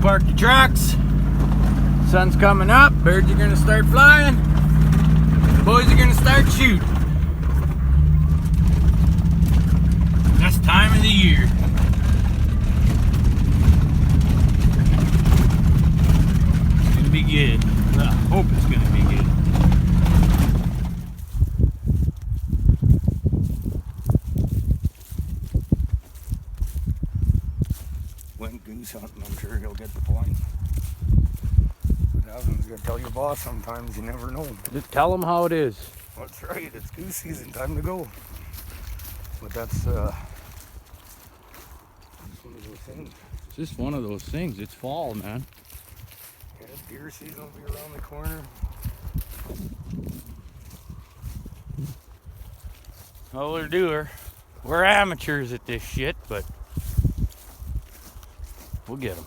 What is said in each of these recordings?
Park the trucks. Sun's coming up. Birds are gonna start flying. The boys are gonna start shooting. Best time of the year. It's gonna be good. I hope it's gonna be good. When goose hunting, I'm sure he'll get the point. But I was gonna tell your boss sometimes, you never know. Just tell him how it is. That's right, it's goose season, time to go. But that's one of those things. It's just one of those things. It's fall, man. Yeah, deer season will be around the corner. Oh, we're doer. We're amateurs at this shit, but we'll get them.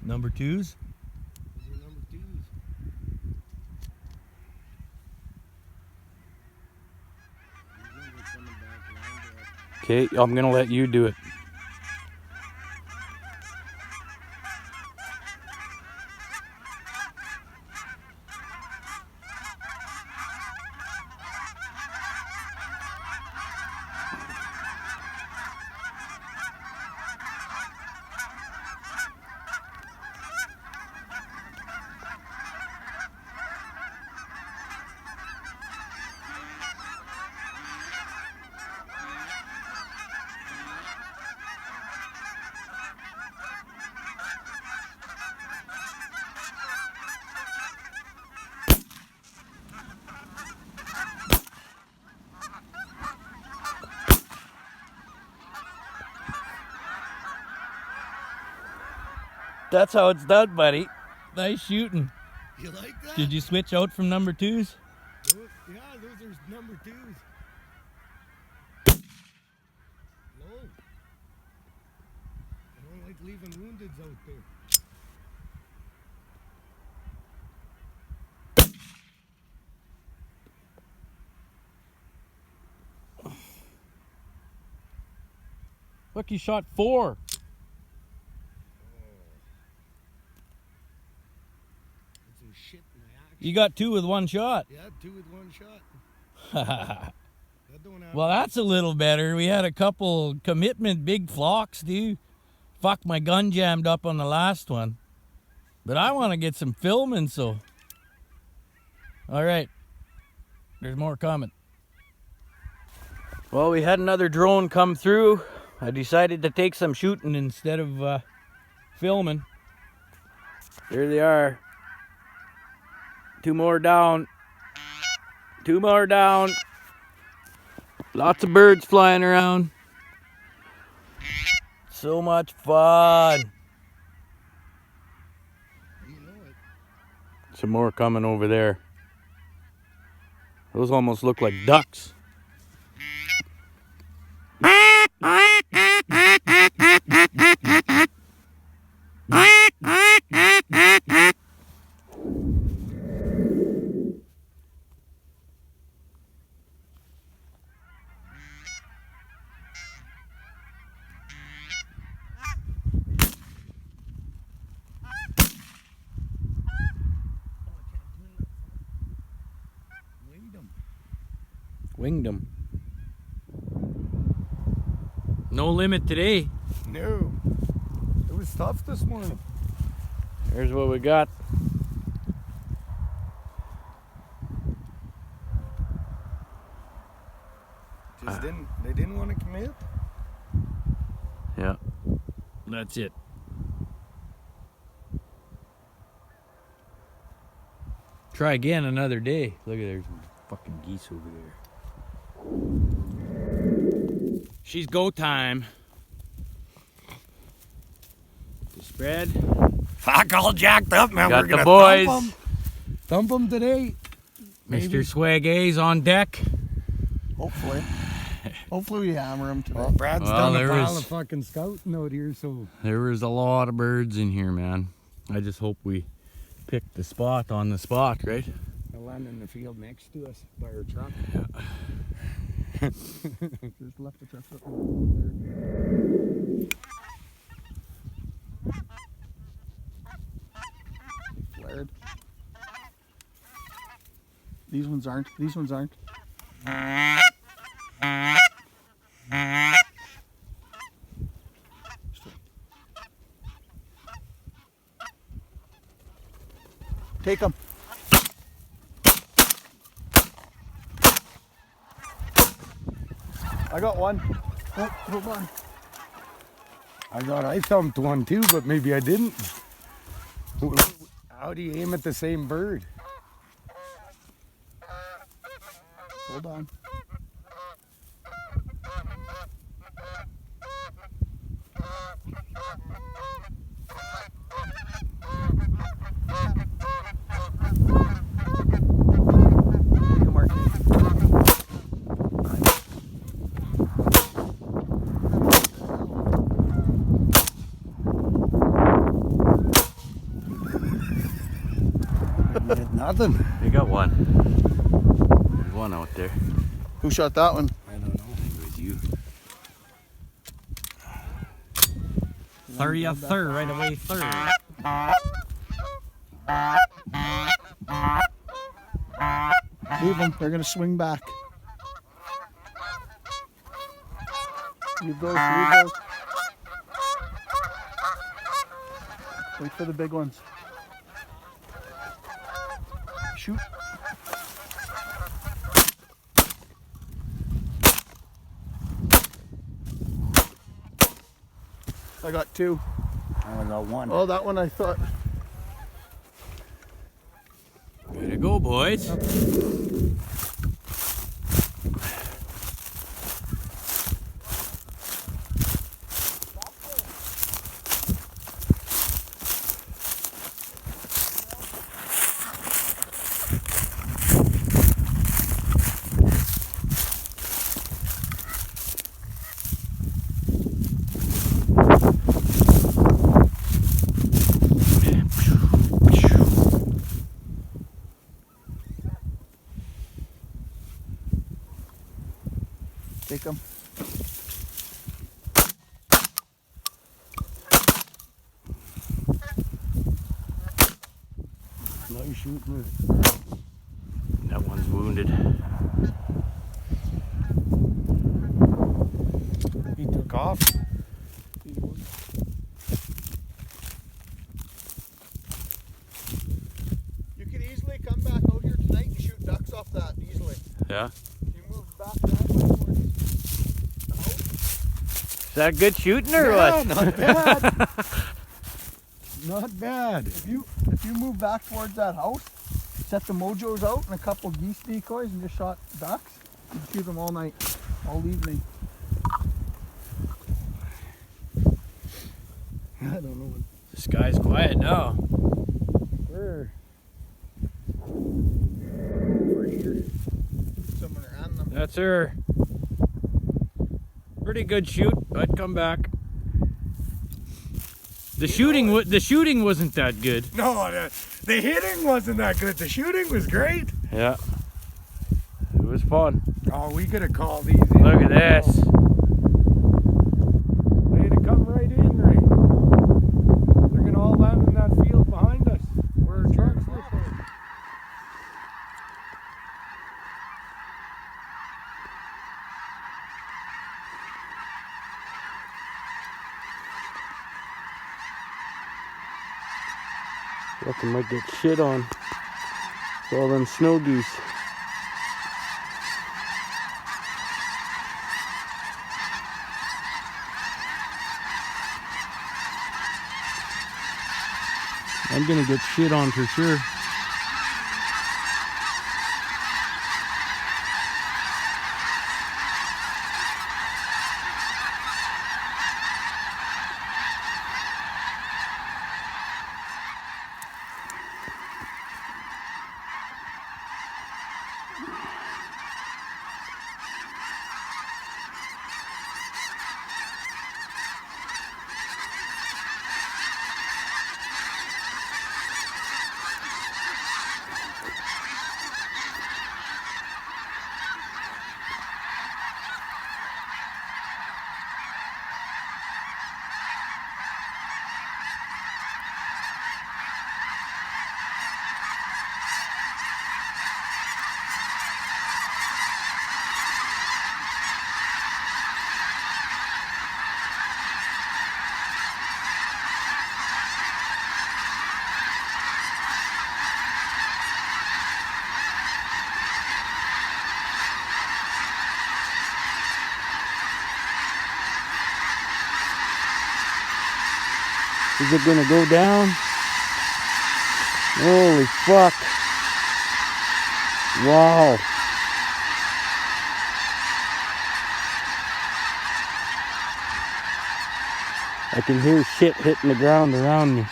Number twos? Those are number twos. Okay, I'm gonna let you do it. That's how it's done, buddy. Nice shooting. You like that? Did you switch out from number twos? Yeah, those are number twos. Low. I don't like leaving woundeds out there. Look, you shot 4. Shit in my action. You got 2 with 1 shot. Yeah, 2 with 1 shot. Well, that's a little better. We had a couple commitment big flocks, dude. Fuck, my gun jammed up on the last one. But I want to get some filming, so. All right. There's more coming. Well, we had another drone come through. I decided to take some shooting instead of filming. There they are. 2 more down. 2 more down. Lots of birds flying around. So much fun. You know it. Some more coming over there. Those almost look like ducks. Winged them. No limit today. No. It was tough this morning. Here's what we got. They didn't want to commit. Yeah, that's it. Try again another day. Look at there's some fucking geese over there. She's go time. You spread. Fuck, all jacked up, man. Got We're the gonna boys. Thump them today. Mr. Swag A's on deck. Hopefully. Hopefully we hammer them today. Well, Brad's Well, done a there pile was- of fucking scouting out here, so There was a lot of birds in here, man. I just hope we picked the spot on the spot, right? they'll land in the field next to us by our truck. Just left the truck up. Flared. These ones aren't. These ones aren't. Take them. I got one. Oh, hold on. I thumped one too, but maybe I didn't. How do you aim at the same bird? Hold on. Come on. Nothing. You got one. There's one out there. Who shot that one? I don't know. I think it was you. 30th third, right away third. Leave them. They're gonna swing back. Leave those. Leave those. Wait for the big ones. Shoot. I got two. I only got one. Oh, that one I thought. Way to go, boys. Take them. Nice shooting. That one's wounded. He took off. You can easily come back out here tonight and shoot ducks off that easily. Yeah. You move back that way towards the house. Is that good shooting or Yeah, what? not bad. Not bad. If you move back towards that house, set the mojos out and a couple geese decoys and just shot ducks, you can shoot them all night, all evening. I don't know. The sky's quiet now. Where? Over here. Someone ran them. That's her. Pretty good shoot. I'd come back. The shooting wasn't that good. No, the hitting wasn't that good. The shooting was great. Yeah. It was fun. Oh, we could have called these in. Look at this. They'd have come right in, right? They're gonna all land in that field behind us where our trucks were parked. Reckon might get shit on. It's all them snow geese. I'm gonna get shit on for sure. Is it gonna go down? Holy fuck. Wow. I can hear shit hitting the ground around me.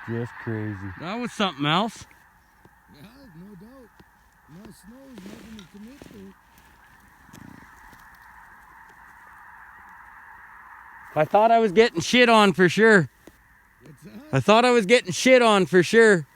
Just crazy. That was something else. Yeah, no doubt. No snow is nothing to commit to. I thought I was getting shit on for sure. What's that? I thought I was getting shit on for sure.